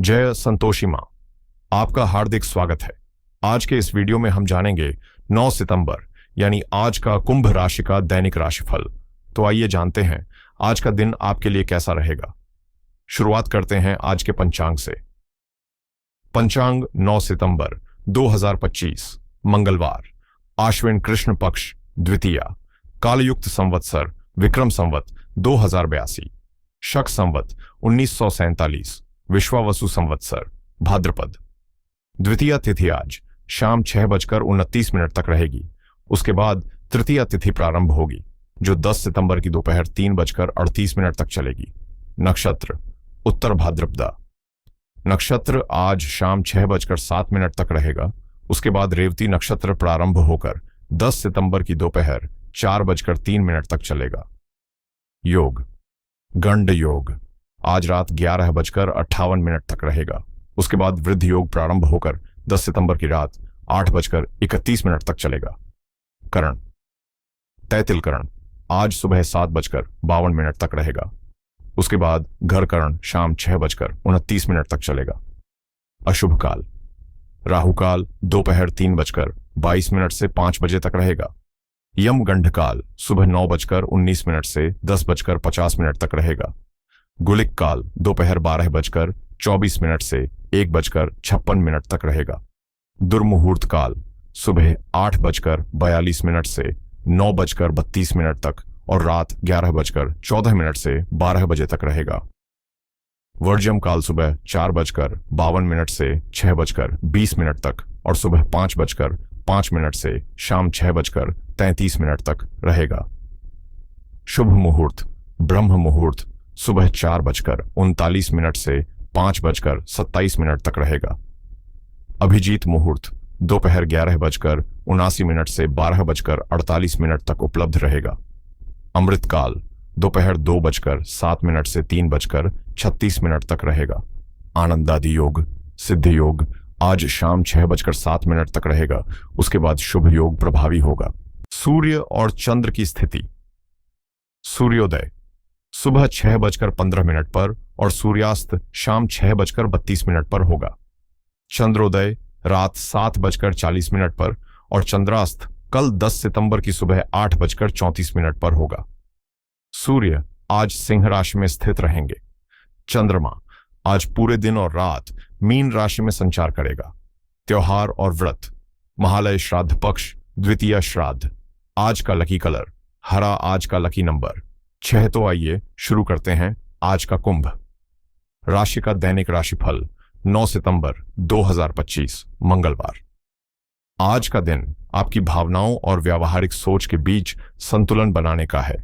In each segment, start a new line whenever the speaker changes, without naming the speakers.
जय संतोषी माँ, आपका हार्दिक स्वागत है। आज के इस वीडियो में हम जानेंगे 9 सितंबर यानी आज का कुंभ राशि का दैनिक राशिफल। तो आइए जानते हैं आज का दिन आपके लिए कैसा रहेगा। शुरुआत करते हैं आज के पंचांग से। पंचांग 9 सितंबर 2025 मंगलवार, आश्विन कृष्ण पक्ष द्वितीया, कालयुक्त संवत्सर विक्रम संवत 2082, शक संवत 1947, विश्वावसु संवत्सर भाद्रपद। द्वितीया तिथि आज शाम 6:29 तक रहेगी। उसके बाद तृतीया तिथि प्रारंभ होगी जो 10 सितंबर की दोपहर 3:38 तक चलेगी। नक्षत्र उत्तर भाद्रपदा। नक्षत्र आज शाम 6:07 तक रहेगा। उसके बाद रेवती नक्षत्र प्रारंभ होकर 10 सितंबर की दोपहर 4:03 तक चलेगा। योग गंड योग आज रात 11:58 तक रहेगा। उसके बाद वृद्ध योग प्रारंभ होकर 10 सितंबर की रात 8:31 तक चलेगा। करण तैतिल करण आज सुबह 7:52 तक रहेगा। उसके बाद घर करण शाम 6:29 तक चलेगा। अशुभ काल राहु काल दोपहर 3:22 से 5 बजे तक रहेगा। यम गंड काल सुबह 9:19 से 10:50 तक रहेगा। गुलिक काल दोपहर 12:24 से 1:56 तक रहेगा। दुर्मुहूर्त काल सुबह 8:42 से 9:32 तक और रात 11:14 से 12 बजे तक रहेगा। वर्जम काल सुबह 4:52 से 6:20 तक और सुबह 5:05 से शाम 6:33 तक रहेगा। शुभ मुहूर्त ब्रह्म मुहूर्त सुबह 4:39 से 5:27 तक रहेगा। अभिजीत मुहूर्त दोपहर 11:79 से 12:48 तक उपलब्ध रहेगा। अमृत काल दोपहर 2:07 से 3:36 तक रहेगा। आनंदादि योग सिद्ध योग आज शाम 6:07 तक रहेगा। उसके बाद शुभ योग प्रभावी होगा। सूर्य और चंद्र की स्थिति। सूर्योदय सुबह 6:15 पर और सूर्यास्त शाम 6:32 पर होगा। चंद्रोदय रात 7:40 पर और चंद्रास्त कल 10 सितंबर की सुबह 8:34 पर होगा। सूर्य आज सिंह राशि में स्थित रहेंगे। चंद्रमा आज पूरे दिन और रात मीन राशि में संचार करेगा। त्योहार और व्रत। महालय श्राद्ध पक्ष द्वितीय श्राद्ध। आज का लकी कलर हरा। आज का लकी नंबर 6। तो आइए शुरू करते हैं आज का कुंभ राशि का दैनिक राशिफल 9 सितंबर 2025 मंगलवार। आज का दिन आपकी भावनाओं और व्यावहारिक सोच के बीच संतुलन बनाने का है।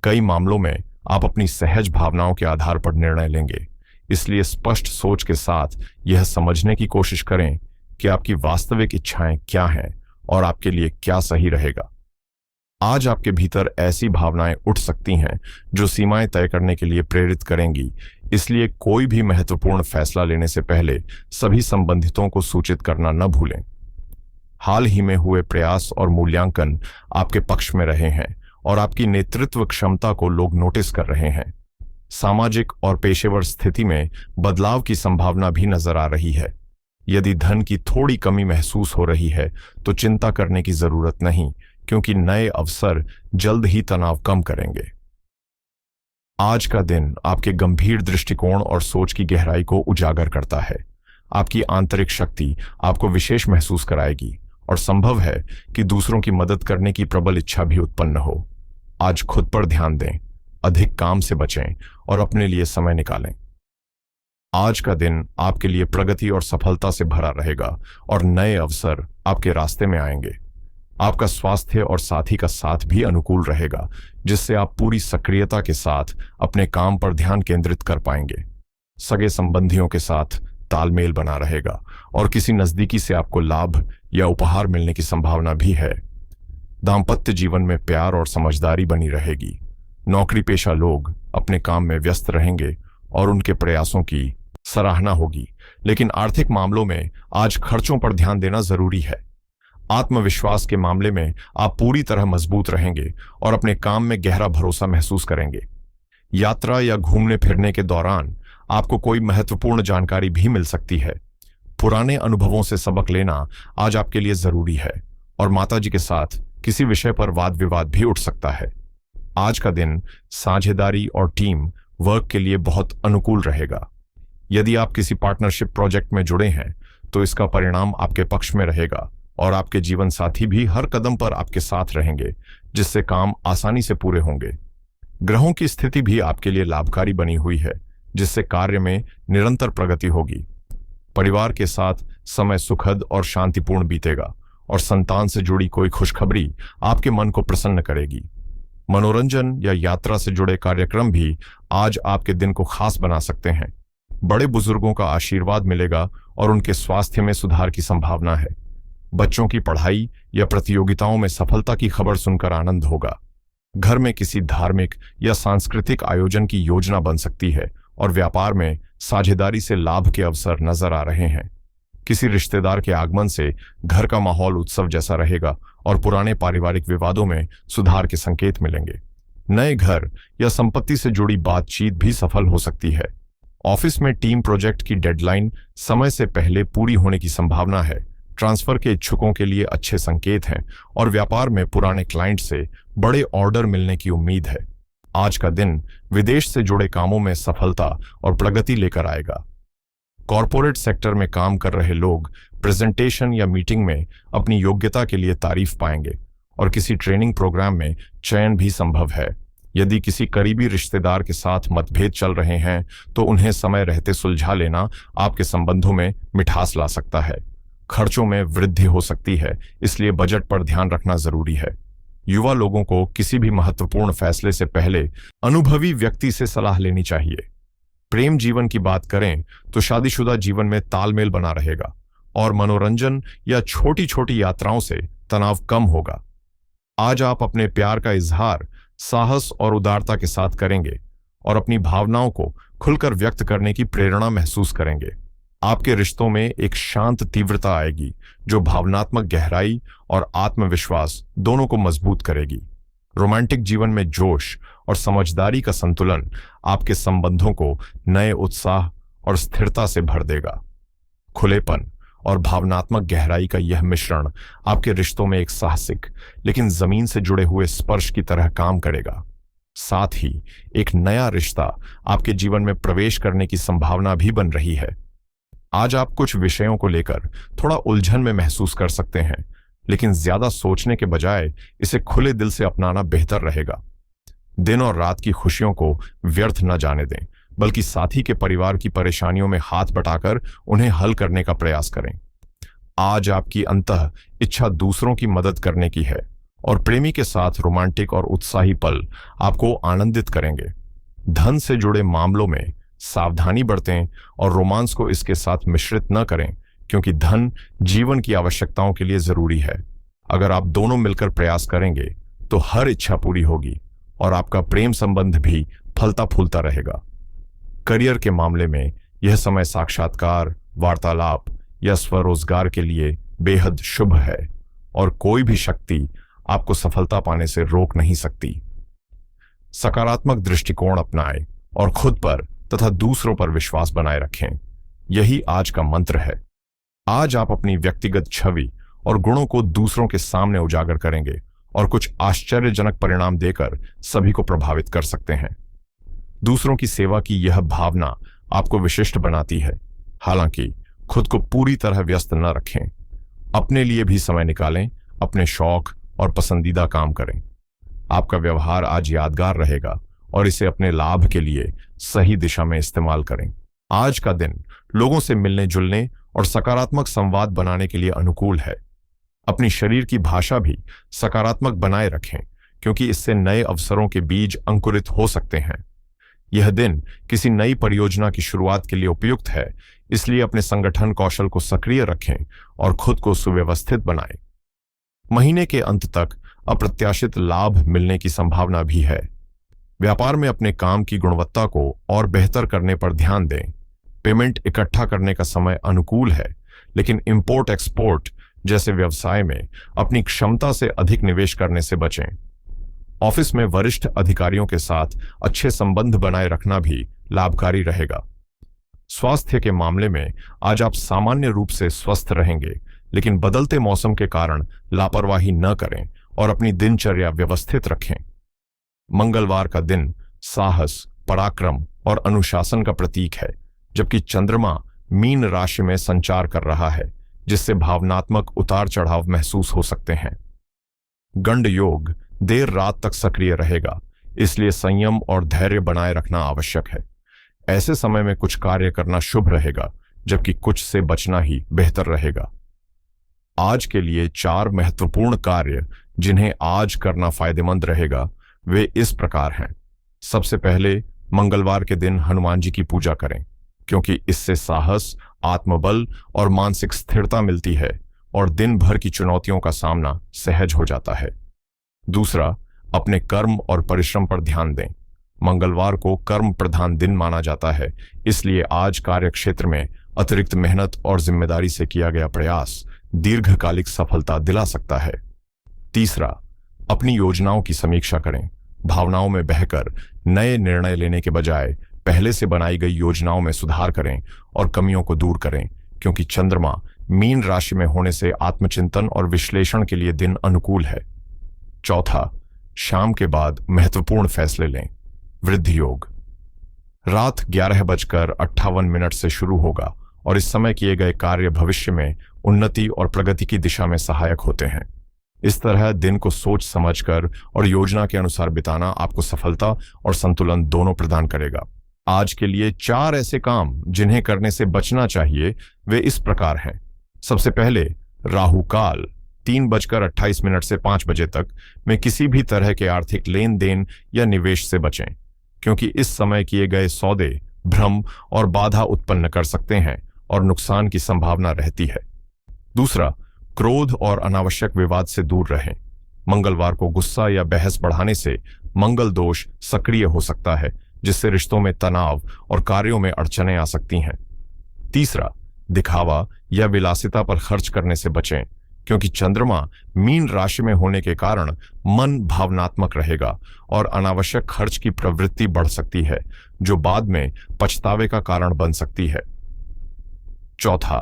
कई मामलों में आप अपनी सहज भावनाओं के आधार पर निर्णय लेंगे, इसलिए स्पष्ट सोच के साथ यह समझने की कोशिश करें कि आपकी वास्तविक इच्छाएं क्या हैं और आपके लिए क्या सही रहेगा। आज आपके भीतर ऐसी भावनाएं उठ सकती हैं जो सीमाएं तय करने के लिए प्रेरित करेंगी, इसलिए कोई भी महत्वपूर्ण फैसला लेने से पहले सभी संबंधितों को सूचित करना न भूलें। हाल ही में हुए प्रयास और मूल्यांकन आपके पक्ष में रहे हैं और आपकी नेतृत्व क्षमता को लोग नोटिस कर रहे हैं। सामाजिक और पेशेवर स्थिति में बदलाव की संभावना भी नजर आ रही है। यदि धन की थोड़ी कमी महसूस हो रही है तो चिंता करने की जरूरत नहीं, क्योंकि नए अवसर जल्द ही तनाव कम करेंगे। आज का दिन आपके गंभीर दृष्टिकोण और सोच की गहराई को उजागर करता है। आपकी आंतरिक शक्ति आपको विशेष महसूस कराएगी और संभव है कि दूसरों की मदद करने की प्रबल इच्छा भी उत्पन्न हो। आज खुद पर ध्यान दें, अधिक काम से बचें और अपने लिए समय निकालें। आज का दिन आपके लिए प्रगति और सफलता से भरा रहेगा और नए अवसर आपके रास्ते में आएंगे। आपका स्वास्थ्य और साथी का साथ भी अनुकूल रहेगा, जिससे आप पूरी सक्रियता के साथ अपने काम पर ध्यान केंद्रित कर पाएंगे। सगे संबंधियों के साथ तालमेल बना रहेगा और किसी नजदीकी से आपको लाभ या उपहार मिलने की संभावना भी है। दाम्पत्य जीवन में प्यार और समझदारी बनी रहेगी। नौकरी पेशा लोग अपने काम में व्यस्त रहेंगे और उनके प्रयासों की सराहना होगी, लेकिन आर्थिक मामलों में आज खर्चों पर ध्यान देना जरूरी है। आत्मविश्वास के मामले में आप पूरी तरह मजबूत रहेंगे और अपने काम में गहरा भरोसा महसूस करेंगे। यात्रा या घूमने फिरने के दौरान आपको कोई महत्वपूर्ण जानकारी भी मिल सकती है। पुराने अनुभवों से सबक लेना आज आपके लिए जरूरी है और माताजी के साथ किसी विषय पर वाद विवाद भी उठ सकता है। आज का दिन साझेदारी और टीम वर्क के लिए बहुत अनुकूल रहेगा। यदि आप किसी पार्टनरशिप प्रोजेक्ट में जुड़े हैं तो इसका परिणाम आपके पक्ष में रहेगा और आपके जीवन साथी भी हर कदम पर आपके साथ रहेंगे, जिससे काम आसानी से पूरे होंगे। ग्रहों की स्थिति भी आपके लिए लाभकारी बनी हुई है, जिससे कार्य में निरंतर प्रगति होगी। परिवार के साथ समय सुखद और शांतिपूर्ण बीतेगा और संतान से जुड़ी कोई खुशखबरी आपके मन को प्रसन्न करेगी। मनोरंजन या यात्रा से जुड़े कार्यक्रम भी आज आपके दिन को खास बना सकते हैं। बड़े बुजुर्गों का आशीर्वाद मिलेगा और उनके स्वास्थ्य में सुधार की संभावना है। बच्चों की पढ़ाई या प्रतियोगिताओं में सफलता की खबर सुनकर आनंद होगा। घर में किसी धार्मिक या सांस्कृतिक आयोजन की योजना बन सकती है और व्यापार में साझेदारी से लाभ के अवसर नजर आ रहे हैं। किसी रिश्तेदार के आगमन से घर का माहौल उत्सव जैसा रहेगा और पुराने पारिवारिक विवादों में सुधार के संकेत मिलेंगे। नए घर या संपत्ति से जुड़ी बातचीत भी सफल हो सकती है। ऑफिस में टीम प्रोजेक्ट की डेडलाइन समय से पहले पूरी होने की संभावना है। ट्रांसफर के इच्छुकों के लिए अच्छे संकेत हैं और व्यापार में पुराने क्लाइंट से बड़े ऑर्डर मिलने की उम्मीद है। आज का दिन विदेश से जुड़े कामों में सफलता और प्रगति लेकर आएगा। कॉरपोरेट सेक्टर में काम कर रहे लोग प्रेजेंटेशन या मीटिंग में अपनी योग्यता के लिए तारीफ पाएंगे और किसी ट्रेनिंग प्रोग्राम में चयन भी संभव है। यदि किसी करीबी रिश्तेदार के साथ मतभेद चल रहे हैं तो उन्हें समय रहते सुलझा लेना आपके संबंधों में मिठास ला सकता है। खर्चों में वृद्धि हो सकती है, इसलिए बजट पर ध्यान रखना जरूरी है। युवा लोगों को किसी भी महत्वपूर्ण फैसले से पहले अनुभवी व्यक्ति से सलाह लेनी चाहिए। प्रेम जीवन की बात करें तो शादीशुदा जीवन में तालमेल बना रहेगा और मनोरंजन या छोटी छोटी यात्राओं से तनाव कम होगा। आज आप अपने प्यार का इजहार साहस और उदारता के साथ करेंगे और अपनी भावनाओं को खुलकर व्यक्त करने की प्रेरणा महसूस करेंगे। आपके रिश्तों में एक शांत तीव्रता आएगी जो भावनात्मक गहराई और आत्मविश्वास दोनों को मजबूत करेगी। रोमांटिक जीवन में जोश और समझदारी का संतुलन आपके संबंधों को नए उत्साह और स्थिरता से भर देगा। खुलेपन और भावनात्मक गहराई का यह मिश्रण आपके रिश्तों में एक साहसिक लेकिन जमीन से जुड़े हुए स्पर्श की तरह काम करेगा। साथ ही एक नया रिश्ता आपके जीवन में प्रवेश करने की संभावना भी बन रही है। आज आप कुछ विषयों को लेकर थोड़ा उलझन में महसूस कर सकते हैं, लेकिन ज्यादा सोचने के बजाय इसे खुले दिल से अपनाना बेहतर रहेगा। दिन और रात की खुशियों को व्यर्थ न जाने दें, बल्कि साथी के परिवार की परेशानियों में हाथ बटाकर उन्हें हल करने का प्रयास करें। आज आपकी अंतः इच्छा दूसरों की मदद करने की है और प्रेमी के साथ रोमांटिक और उत्साही पल आपको आनंदित करेंगे। धन से जुड़े मामलों में सावधानी बरतें और रोमांस को इसके साथ मिश्रित न करें, क्योंकि धन जीवन की आवश्यकताओं के लिए जरूरी है। अगर आप दोनों मिलकर प्रयास करेंगे तो हर इच्छा पूरी होगी और आपका प्रेम संबंध भी फलता फूलता रहेगा। करियर के मामले में यह समय साक्षात्कार, वार्तालाप या स्वरोजगार के लिए बेहद शुभ है और कोई भी शक्ति आपको सफलता पाने से रोक नहीं सकती। सकारात्मक दृष्टिकोण अपनाएं और खुद पर तथा दूसरों पर विश्वास बनाए रखें। यही आज का मंत्र है। आज आप अपनी व्यक्तिगत छवि और गुणों को दूसरों के सामने उजागर करेंगे और कुछ आश्चर्यजनक परिणाम देकर सभी को प्रभावित कर सकते हैं। दूसरों की सेवा की यह भावना आपको विशिष्ट बनाती है। हालांकि खुद को पूरी तरह व्यस्त न रखें। अपने लिए भी समय निकालें, अपने शौक और पसंदीदा काम करें। आपका व्यवहार आज यादगार रहेगा और इसे अपने लाभ के लिए सही दिशा में इस्तेमाल करें। आज का दिन लोगों से मिलने जुलने और सकारात्मक संवाद बनाने के लिए अनुकूल है। अपनी शरीर की भाषा भी सकारात्मक बनाए रखें, क्योंकि इससे नए अवसरों के बीज अंकुरित हो सकते हैं। यह दिन किसी नई परियोजना की शुरुआत के लिए उपयुक्त है, इसलिए अपने संगठन कौशल को सक्रिय रखें और खुद को सुव्यवस्थित बनाएं। महीने के अंत तक अप्रत्याशित लाभ मिलने की संभावना भी है। व्यापार में अपने काम की गुणवत्ता को और बेहतर करने पर ध्यान दें। पेमेंट इकट्ठा करने का समय अनुकूल है, लेकिन इंपोर्ट एक्सपोर्ट जैसे व्यवसाय में अपनी क्षमता से अधिक निवेश करने से बचें। ऑफिस में वरिष्ठ अधिकारियों के साथ अच्छे संबंध बनाए रखना भी लाभकारी रहेगा। स्वास्थ्य के मामले में आज आप सामान्य रूप से स्वस्थ रहेंगे, लेकिन बदलते मौसम के कारण लापरवाही न करें और अपनी दिनचर्या व्यवस्थित रखें। मंगलवार का दिन साहस, पराक्रम और अनुशासन का प्रतीक है, जबकि चंद्रमा मीन राशि में संचार कर रहा है, जिससे भावनात्मक उतार चढ़ाव महसूस हो सकते हैं। गंड योग देर रात तक सक्रिय रहेगा, इसलिए संयम और धैर्य बनाए रखना आवश्यक है। ऐसे समय में कुछ कार्य करना शुभ रहेगा, जबकि कुछ से बचना ही बेहतर रहेगा। आज के लिए 4 महत्वपूर्ण कार्य जिन्हें आज करना फायदेमंद रहेगा, वे इस प्रकार हैं। सबसे पहले, मंगलवार के दिन हनुमान जी की पूजा करें, क्योंकि इससे साहस, आत्मबल और मानसिक स्थिरता मिलती है और दिन भर की चुनौतियों का सामना सहज हो जाता है। दूसरा, अपने कर्म और परिश्रम पर ध्यान दें। मंगलवार को कर्म प्रधान दिन माना जाता है, इसलिए आज कार्य क्षेत्र में अतिरिक्त मेहनत और जिम्मेदारी से किया गया प्रयास दीर्घकालिक सफलता दिला सकता है। तीसरा, अपनी योजनाओं की समीक्षा करें। भावनाओं में बहकर नए निर्णय लेने के बजाय पहले से बनाई गई योजनाओं में सुधार करें और कमियों को दूर करें, क्योंकि चंद्रमा मीन राशि में होने से आत्मचिंतन और विश्लेषण के लिए दिन अनुकूल है। चौथा, शाम के बाद महत्वपूर्ण फैसले लें। वृद्धि योग रात 11:58 से शुरू होगा और इस समय किए गए कार्य भविष्य में उन्नति और प्रगति की दिशा में सहायक होते हैं। इस तरह दिन को सोच समझकर और योजना के अनुसार बिताना आपको सफलता और संतुलन दोनों प्रदान करेगा। आज के लिए 4 ऐसे काम जिन्हें करने से बचना चाहिए, वे इस प्रकार हैं। सबसे पहले, राहु काल 3:28 से 5 बजे तक में किसी भी तरह के आर्थिक लेन देन या निवेश से बचें, क्योंकि इस समय किए गए सौदे भ्रम और बाधा उत्पन्न कर सकते हैं और नुकसान की संभावना रहती है। दूसरा, क्रोध और अनावश्यक विवाद से दूर रहें। मंगलवार को गुस्सा या बहस बढ़ाने से मंगल दोष सक्रिय हो सकता है, जिससे रिश्तों में तनाव और कार्यों में अड़चनें आ सकती हैं। तीसरा, दिखावा या विलासिता पर खर्च करने से बचें, क्योंकि चंद्रमा मीन राशि में होने के कारण मन भावनात्मक रहेगा और अनावश्यक खर्च की प्रवृत्ति बढ़ सकती है, जो बाद में पछतावे का कारण बन सकती है। चौथा,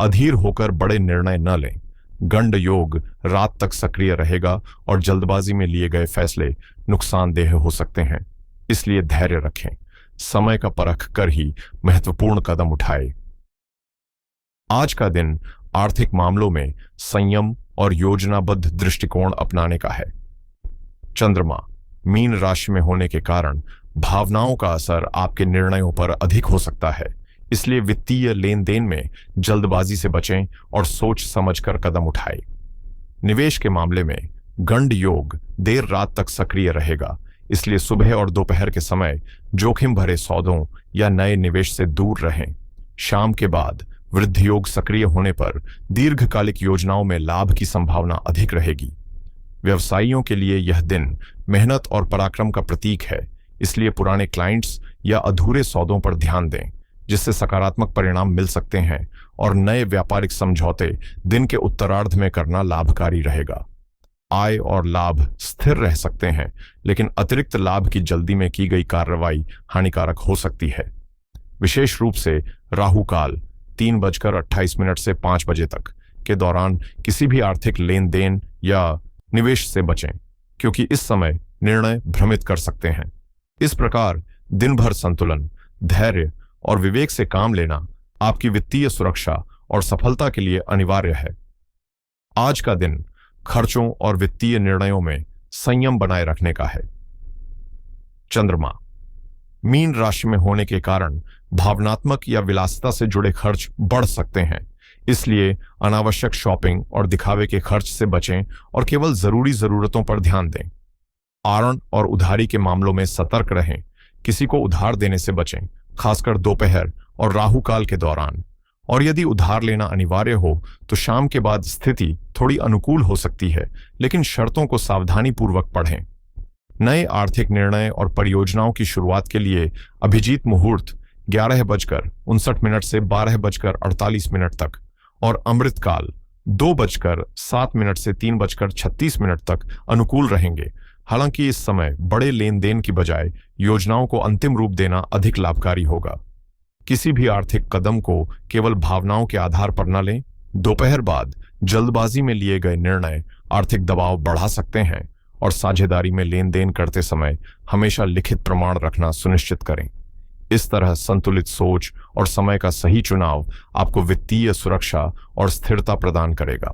अधीर होकर बड़े निर्णय न लें। गंड योग रात तक सक्रिय रहेगा और जल्दबाजी में लिए गए फैसले नुकसानदेह हो सकते हैं, इसलिए धैर्य रखें। समय का परख कर ही महत्वपूर्ण कदम उठाएं। आज का दिन आर्थिक मामलों में संयम और योजनाबद्ध दृष्टिकोण अपनाने का है। चंद्रमा मीन राशि में होने के कारण भावनाओं का असर आपके निर्णयों पर अधिक हो सकता है, इसलिए वित्तीय लेन देन में जल्दबाजी से बचें और सोच समझकर कदम उठाएं। निवेश के मामले में गंड योग देर रात तक सक्रिय रहेगा, इसलिए सुबह और दोपहर के समय जोखिम भरे सौदों या नए निवेश से दूर रहें। शाम के बाद वृद्धि योग सक्रिय होने पर दीर्घकालिक योजनाओं में लाभ की संभावना अधिक रहेगी। व्यवसायियों के लिए यह दिन मेहनत और पराक्रम का प्रतीक है, इसलिए पुराने क्लाइंट्स या अधूरे सौदों पर ध्यान दें, जिससे सकारात्मक परिणाम मिल सकते हैं और नए व्यापारिक समझौते दिन के उत्तरार्ध में करना लाभकारी रहेगा। आय और लाभ स्थिर रह सकते हैं, लेकिन अतिरिक्त लाभ की जल्दी में की गई कार्रवाई हानिकारक हो सकती है। विशेष रूप से राहु काल 3:28 से 5 बजे तक के दौरान किसी भी आर्थिक लेन देन या निवेश से बचें, क्योंकि इस समय निर्णय भ्रमित कर सकते हैं। इस प्रकार दिन भर संतुलन, धैर्य और विवेक से काम लेना आपकी वित्तीय सुरक्षा और सफलता के लिए अनिवार्य है। आज का दिन खर्चों और वित्तीय निर्णयों में संयम बनाए रखने का है। चंद्रमा मीन राशि में होने के कारण भावनात्मक या विलासिता से जुड़े खर्च बढ़ सकते हैं, इसलिए अनावश्यक शॉपिंग और दिखावे के खर्च से बचें और केवल जरूरी जरूरतों पर ध्यान दें। आरण और उधारी के मामलों में सतर्क रहें। किसी को उधार देने से बचें, खासकर दोपहर और राहु काल के दौरान। और यदि उधार लेना अनिवार्य हो तो शाम के बाद स्थिति थोड़ी अनुकूल हो सकती है, लेकिन शर्तों को सावधानीपूर्वक पढ़ें। नए आर्थिक निर्णय और परियोजनाओं की शुरुआत के लिए अभिजीत मुहूर्त 11:59 से 12:48 तक और अमृतकाल 2:07 से 3:36 तक अनुकूल रहेंगे। हालांकि इस समय बड़े लेन देन की बजाय योजनाओं को अंतिम रूप देना अधिक लाभकारी होगा। किसी भी आर्थिक कदम को केवल भावनाओं के आधार पर न लें। दोपहर बाद जल्दबाजी में लिए गए निर्णय आर्थिक दबाव बढ़ा सकते हैं और साझेदारी में लेन देन करते समय हमेशा लिखित प्रमाण रखना सुनिश्चित करें। इस तरह संतुलित सोच और समय का सही चुनाव आपको वित्तीय सुरक्षा और स्थिरता प्रदान करेगा।